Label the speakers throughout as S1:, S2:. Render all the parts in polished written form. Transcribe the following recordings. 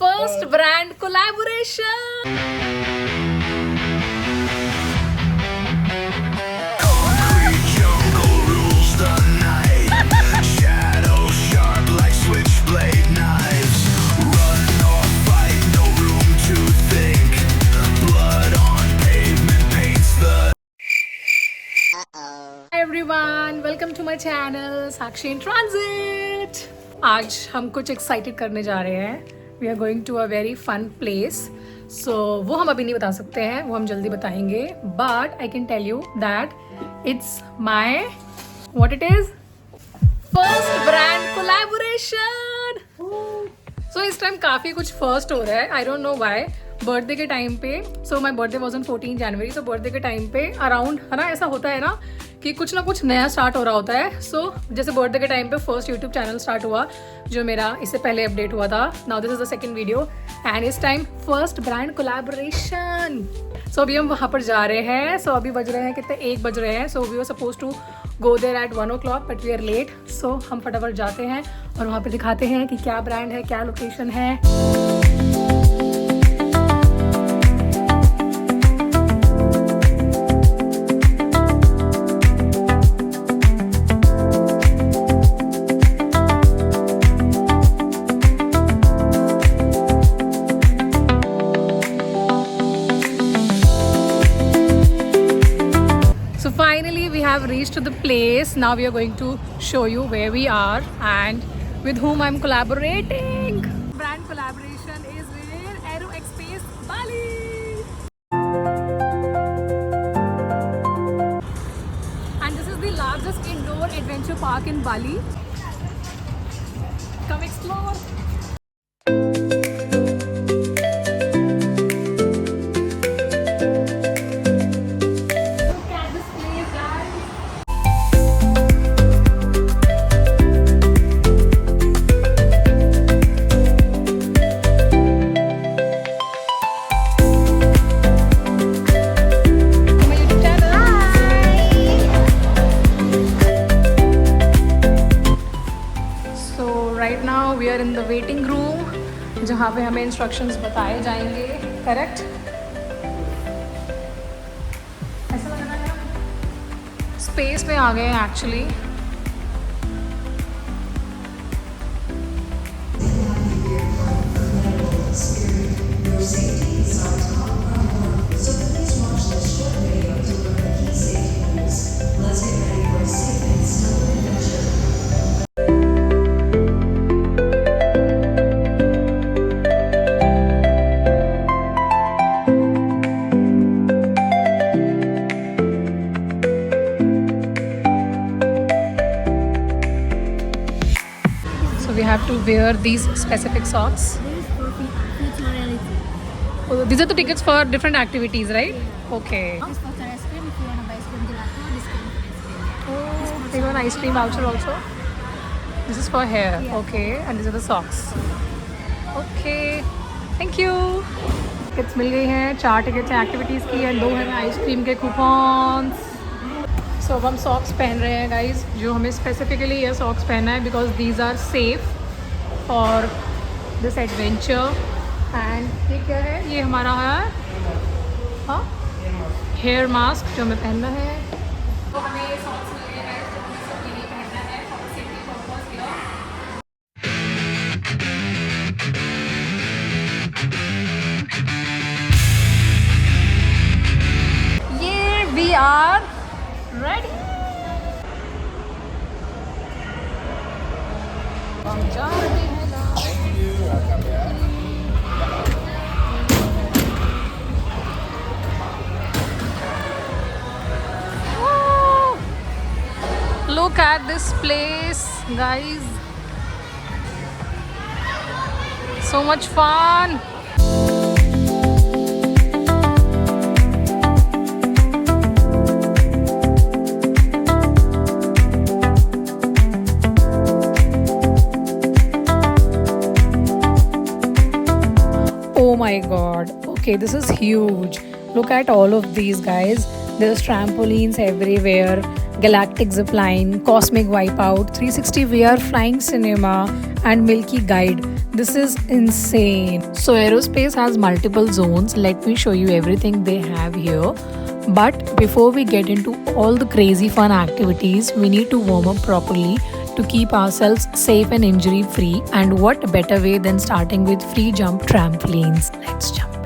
S1: first brand collaboration.
S2: Concrete jungle rules the night. Shadows sharp like switchblade knives. Run or fight, no room to think. Blood on pavement paints the.
S1: Hi everyone, welcome to my channel Sakshi in Transit. आज हम कुछ excited करने जा रहे हैं. We are going to a very fun place. So वो हम अभी नहीं बता सकते हैं, वो हम जल्दी बताएंगे. But I can tell you that it's my what it is first brand collaboration. So इस टाइम काफ़ी कुछ फर्स्ट हो रहा है. I don't know why. Birthday के टाइम पे, so my birthday was on 14 January. तो बर्थडे के टाइम पे अराउंड है ना, ऐसा होता है ना कि कुछ ना कुछ नया स्टार्ट हो रहा होता है. सो जैसे बर्थडे के टाइम पे फर्स्ट यूट्यूब चैनल स्टार्ट हुआ जो मेरा इससे पहले अपडेट हुआ था. Now this is the second video and इस टाइम फर्स्ट ब्रांड कोलैबोरेशन. सो अभी हम वहाँ पर जा रहे हैं. सो अभी बज रहे हैं कितने, 1 बज रहे हैं. So we were suppose to go there at 1 o'clock but we are late. So हम फटाफट जाते हैं और वहाँ पर दिखाते हैं कि क्या ब्रांड है, क्या लोकेशन है. So finally we have reached to the place. Now we are going to show you where we are and with whom I'm collaborating. Brand collaboration is with Aero X-Space Bali. And this is the largest indoor adventure park in Bali. Come explore. Look at this place, guys. To my YouTube channel. So right now we are in the waiting room जहाँ पे हमें instructions बताए जाएंगे. Correct, ऐसा लग रहा है space में आ गए हैं actually. So we have to wear these specific socks.
S3: This is for future reality.
S1: Oh, these are the tickets for different activities, right? Okay.
S3: This for ice cream. If you want to buy ice cream gelato, this cream for ice cream.
S1: Oh, they got an ice cream voucher also. This is for hair.
S3: Yeah.
S1: Okay, and these are the socks. Okay, thank you. Tickets मिल गई हैं. 4 tickets हैं activities की and 2 हैं ice cream के coupons. सो अब हम socks पहन रहे हैं गाइज. जो हमें स्पेसिफिकली ये सॉक्स पहनना है because these are safe for this adventure. And ये क्या है, ये हमारा है हाँ हेयर मास्क जो हमें पहनना है. तो हमें ये सॉक्स मिल गए हैं जो हमें सब ये पहनना है for safety purpose here. Here we are ready. हम जा रहे हैं ना. Woo! Look at this place, guys. So much fun. Oh my god. Okay, this is huge. Look at all of these, guys. There's trampolines everywhere, galactic zipline, cosmic wipeout, 360 VR flying cinema, and Milky Guide. This is insane. So aerospace has multiple zones. Let me show you everything they have here. But before we get into all the crazy fun activities, we need to warm up properly to keep ourselves safe and injury free. And what better way than starting with free jump trampolines? Let's jump in.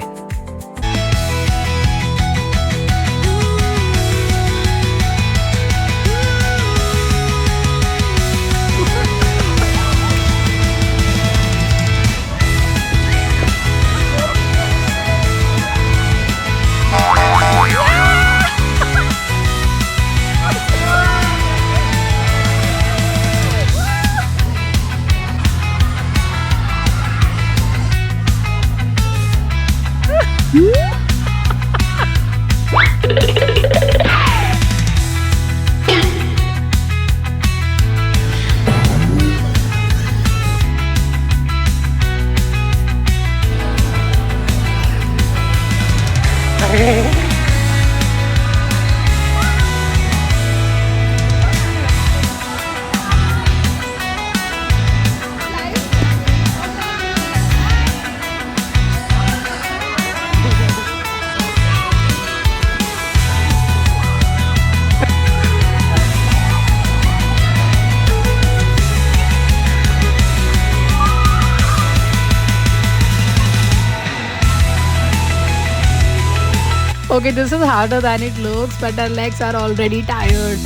S1: Okay, this is harder than it looks, but our legs are already tired.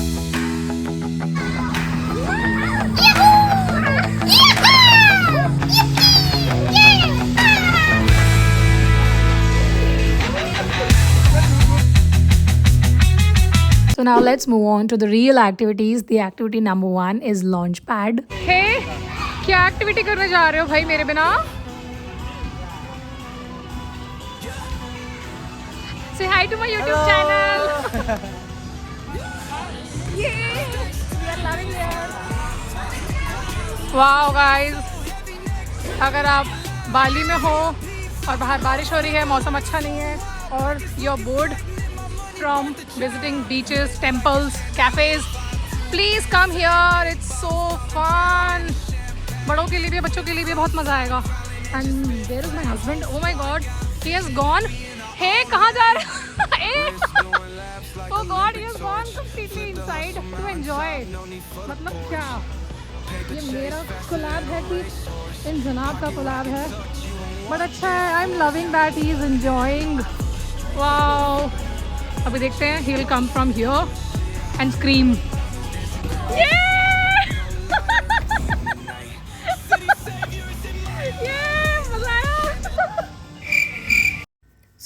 S1: So now let's move on to the real activities. The activity number 1 is launch pad. Hey, क्या activity करने जा रहे हो भाई मेरे बिना? Say hi to my YouTube channel. Yay! We are loving it. Wow guys, अगर आप बाली में हो और बाहर बारिश हो रही है, मौसम अच्छा नहीं है और you're bored from visiting beaches, temples, cafes, please come here. It's so fun. बड़ों के लिए भी बच्चों के लिए भी बहुत मज़ा आएगा. And where is my husband? Oh my God, he has gone. Hey, कहाँ जा रहे हो? Oh God, he has gone completely inside to enjoy. मतलब क्या? ये मेरा कोलैब है कि इन जनाब का कोलैब है? But अच्छा है. I'm loving that he is enjoying. Wow. अभी देखते हैं. He will come from here and scream. Yeah! Yeah, मज़ा आया.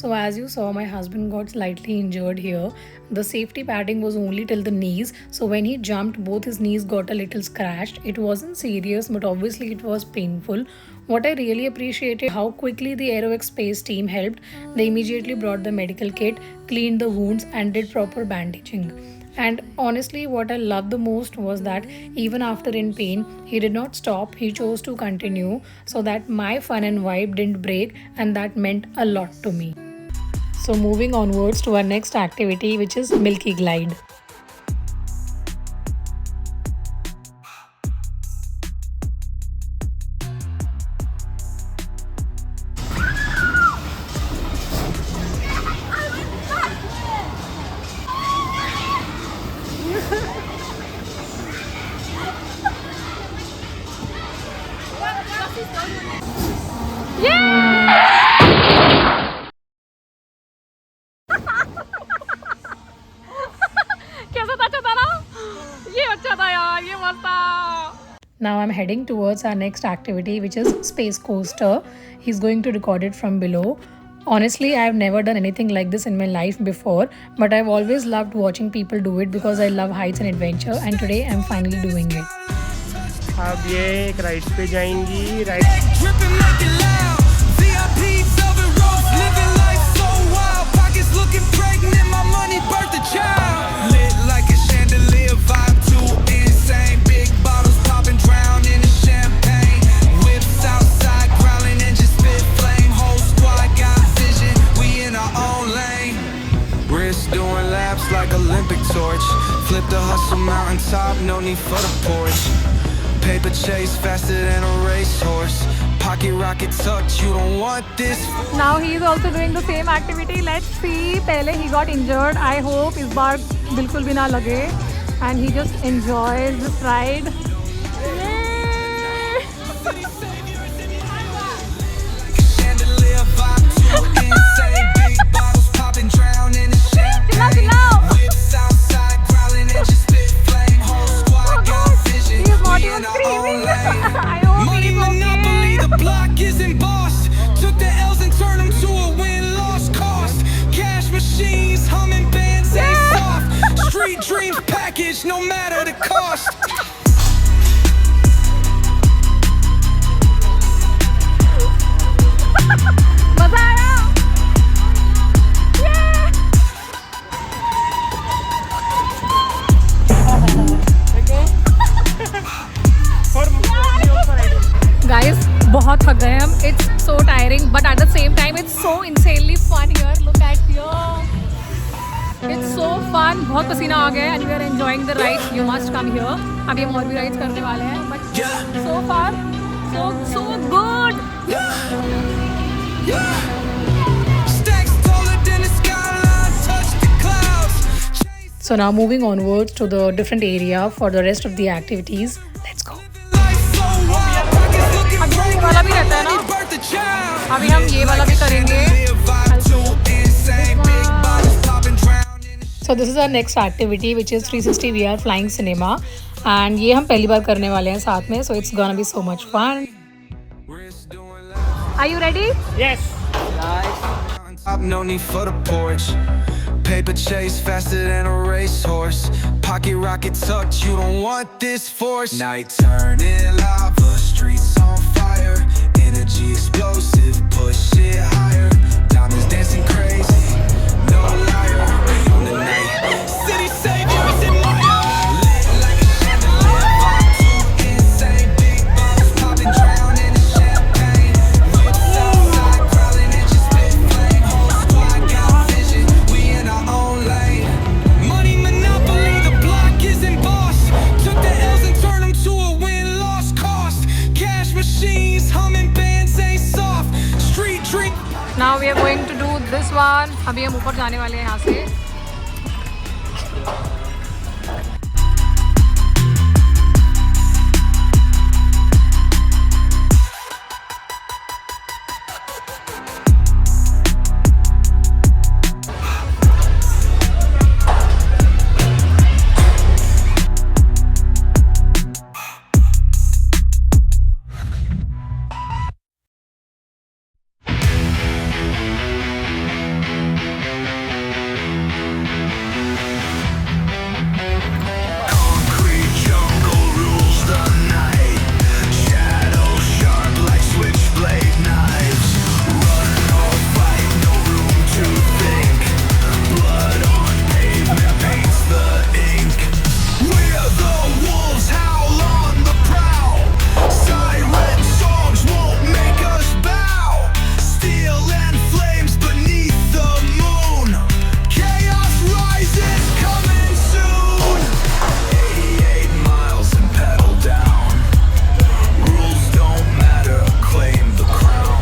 S1: So as you saw, my husband got slightly injured here. The safety padding was only till the knees, so when he jumped, both his knees got a little scratched. It wasn't serious, but obviously it was painful. What I really appreciated how quickly the Aerox Space team helped. They immediately brought the medical kit, cleaned the wounds, and did proper bandaging. And honestly, what I loved the most was that even after in pain, he did not stop. He chose to continue, so that my fun and vibe didn't break, and that meant a lot to me. So moving onwards to our next activity, which is Milky Glide. Now I'm heading towards our next activity, which is Space Coaster. He's going to record it from below. Honestly, I've never done anything like this in my life before, but I've always loved watching people do it because I love heights and adventure, and today I'm finally doing it.
S4: अब ये एक ride पे जाएंगी. Ride
S2: Dripping like it loud. VIP velvet ropes, living life so wild. Pockets looking pregnant, my money birthed a child. Lit like a chandelier, vibe too insane. Big bottles popping, drown in the champagne. Whips outside, growling engines spit flame. Whole squad got vision, we in our own lane. Wrist doing laps like Olympic torch. Flip the hustle mountaintop, no need for the porch. Paper chase faster than a racehorse. Pocket rocket tucked, you don't want this.
S1: Now he is also doing the same activity. Let's see. पहले he got injured. I hope इस बार बिल्कुल भी ना लगे. And he just enjoys this ride.
S2: Chandelier vibe too insane. Big bottles popping, drowning in champagne. Whips outside, growling and just spit flame. Whole squad got vision.
S1: He is not
S2: We
S1: even
S2: in our
S1: screaming.
S2: own lane.
S1: I hope
S2: Money
S1: he's
S2: monopoly,
S1: okay.
S2: the block isn't bossed. Took the L's and turned them to a win-loss cost. Cash machines, humming bands, ain't soft. Street dreams package, no matter the cost.
S1: मजा आया. Guys, बहुत थक गए हम. It's so tiring, but at the same time, it's so insanely fun here. Look at here. It's so fun. बहुत पसीना आ गया है and we are enjoying the ride. You must come here. अभी हम और भी rides करने वाले हैं, but so far, so good.
S2: Stacks taller than the skyline, touch the clouds.
S1: So now moving onwards to the different area for the rest of the activities. Let's go.
S2: Life so wild, pockets looking
S1: अभी ये वाला भी रहता है ना?
S2: birth a child.
S1: अभी हम ये वाला भी करेंगे.
S2: Chandelier vibe too insane. Big bottles popping, drowning in
S1: So this is our next activity, which is 360 VR flying cinema, and ये हम पहली बार करने वाले हैं साथ में. So it's gonna be so much fun.
S2: wrist doing loud.
S1: Are you ready?
S4: Yes.
S2: Top, no need for the porch. Paper chase faster than a racehorse. Pocket rocket tucked, you don't want this force. Night turning lava, streets on fire. Energy explosive, push it higher. Diamonds dancing crazy, no liar. We on the night. City saviors in my lit like a chandelier, vibe too insane. Big bottles popping, drowning in champagne. Whips outside, growling and just spit flame. Whole squad got vision. We in our own lane. Money monopoly, the block isn't bossed. Took the L's and turned them to a win-loss cost. Cash machines, humming bands ain't soft. Street dream.
S1: Now we are going to do this one. अभी हम ऊपर जाने वाले हैं यहाँ से.
S2: Concrete jungle rules the night. Shadows sharp like switchblade knives. Run or fight, no room to think. Blood on pavement paints the ink. We're the wolves, howl on the prowl. Siren songs won't make us bow. Steel and flames beneath the moon. Chaos rises, coming soon. 88 miles and pedal down. Rules don't matter, claim the crown.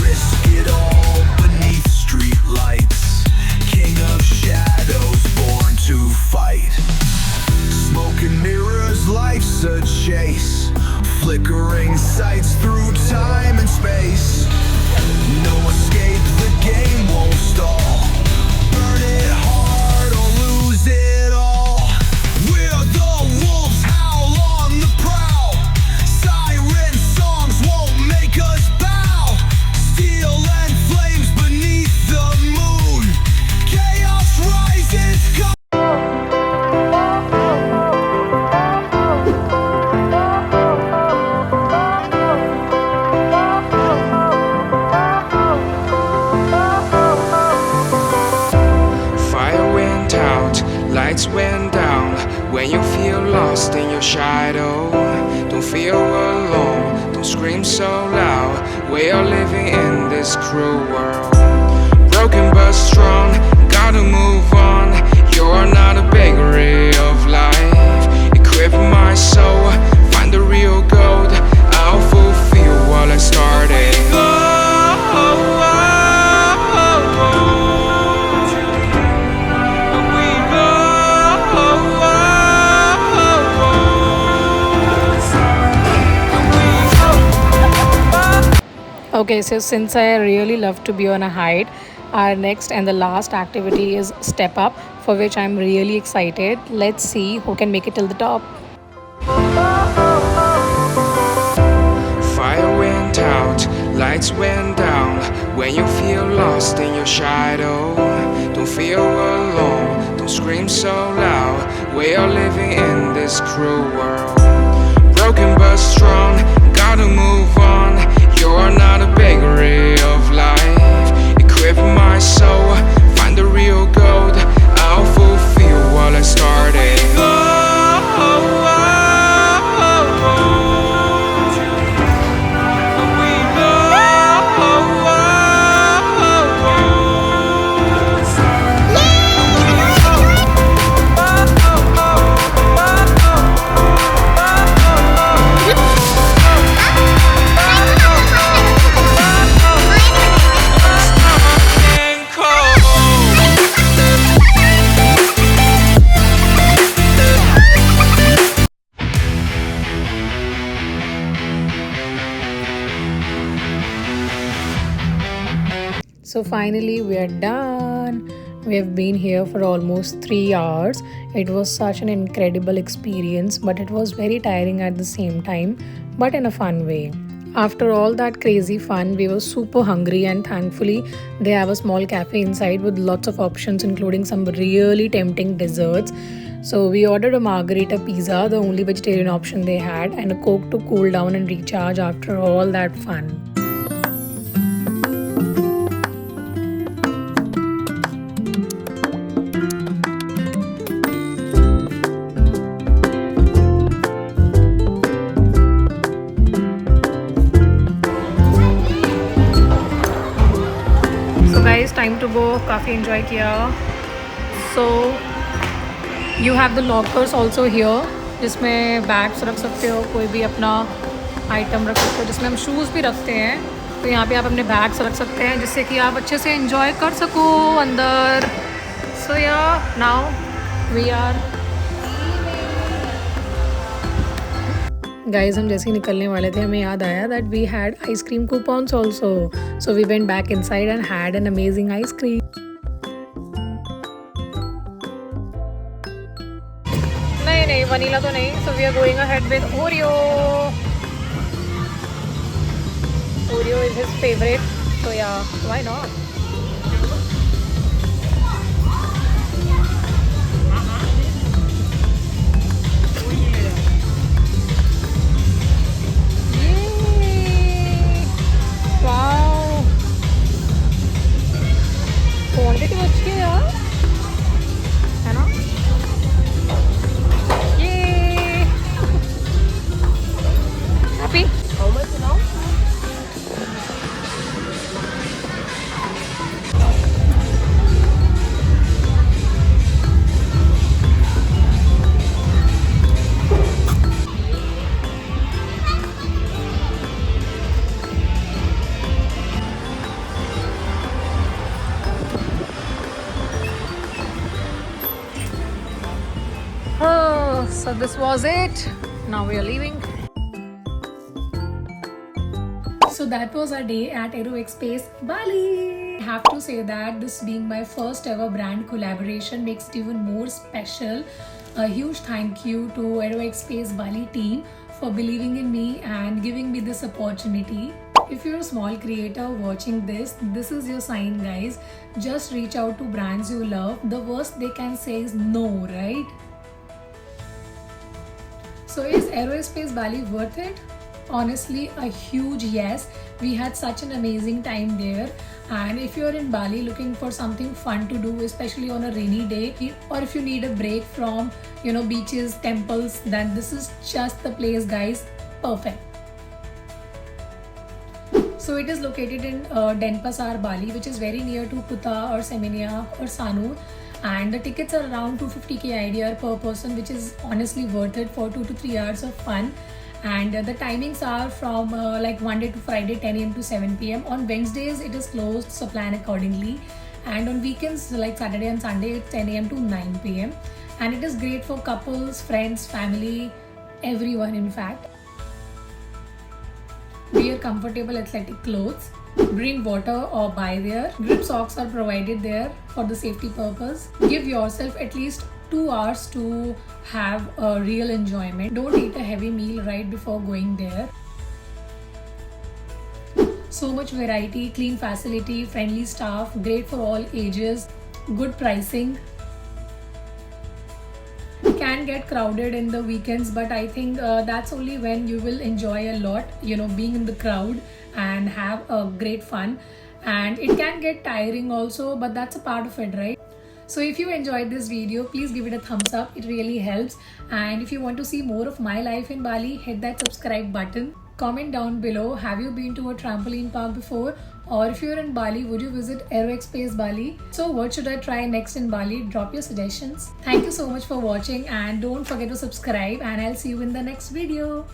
S2: Risk it all beneath street lights. King of shadows, born to fight. Smoke and mirrors, life's a chase. Flickering sights through time and space. No escape, the game won't stall. Burn it hard or lose it all. We're the wolves, howl on the prowl. Siren songs won't make us bow. Steel and flames beneath the moon. Chaos rises.
S5: Fire went out, lights went down. When you feel lost in your shadow, don't feel alone, don't scream so loud. We are living in this cruel world. Broken but strong, gotta move on. You're not a bakery of life. Equip my soul, find the real gold. I'll fulfill what I
S1: Okay, so since I really love to be on a height, our next and the last activity is step up, for which I'm really excited. Let's see who can make it till the top.
S5: Fire went out, lights went down. When you feel lost in your shadow, don't feel alone, don't scream so loud. We are living in this cruel world. Broken but strong, gotta move on. You're not a bakery of life. Equip my soul, find the real gold. I'll fulfill what I started.
S1: So finally we are done. We have been here for almost 3 hours. It was such an incredible experience, but it was very tiring at the same time, but in a fun way. After all that crazy fun, we were super hungry, and thankfully they have a small cafe inside with lots of options, including some really tempting desserts. So we ordered a margarita pizza, the only vegetarian option they had, and a Coke to cool down and recharge after all that fun. Guys, time to go. काफ़ी enjoy किया. So you have the lockers also here, जिसमें bags रख सकते हो, कोई भी अपना item रख सकते हो, जिसमें हम शूज़ भी रखते हैं. तो यहाँ पे आप अपने बैग्स रख सकते हैं, जिससे कि आप अच्छे से enjoy कर सको अंदर. So yeah, now we are guys, हम जैसे ही निकलने वाले थे, हमें याद आया that we had ice cream coupons also. So we went back inside and had an amazing ice cream. नहीं वनीला तो नहीं. So we are going ahead with Oreo. Oreo is his favorite. So yeah, why not? Quantity अच्छी है यार, है ना? ये happy. How much now? So this was it. Now we are leaving. So that was our day at Aeroexpace Bali. I have to say that this being my first ever brand collaboration makes it even more special. A huge thank you to Aeroexpace Bali team for believing in me and giving me this opportunity. If you're a small creator watching this is your sign, guys. Just reach out to brands you love. The worst they can say is no, right? So is Aeroexpace Bali worth it? Honestly, a huge yes. We had such an amazing time there. And if you're in Bali looking for something fun to do, especially on a rainy day, or if you need a break from, beaches, temples, then this is just the place, guys. Perfect. So it is located in Denpasar, Bali, which is very near to Kuta or Semenia or Sanur. And the tickets are around 250k IDR per person, which is honestly worth it for 2 to 3 hours of fun. And the timings are from like Monday to Friday 10 AM to 7 PM. On Wednesdays it is closed, so plan accordingly. And on weekends like Saturday and Sunday it's 10 AM to 9 PM. And it is great for couples, friends, family, everyone in fact. We Wear comfortable athletic clothes. Bring water or buy there. Grip socks are provided there for the safety purpose. Give yourself at least 2 hours to have a real enjoyment. Don't eat a heavy meal right before going there. So much variety, clean facility, friendly staff, great for all ages, good pricing. Can get crowded in the weekends, but I think that's only when you will enjoy a lot, being in the crowd and have a great fun. And it can get tiring also, but that's a part of it, right? So if you enjoyed this video, please give it a thumbs up. It really helps. And if you want to see more of my life in Bali, hit that subscribe button. Comment down below, have you been to a trampoline park before? Or if you're in Bali, would you visit Aero Space Bali? So what should I try next in Bali? Drop your suggestions. Thank you so much for watching and don't forget to subscribe, and I'll see you in the next video.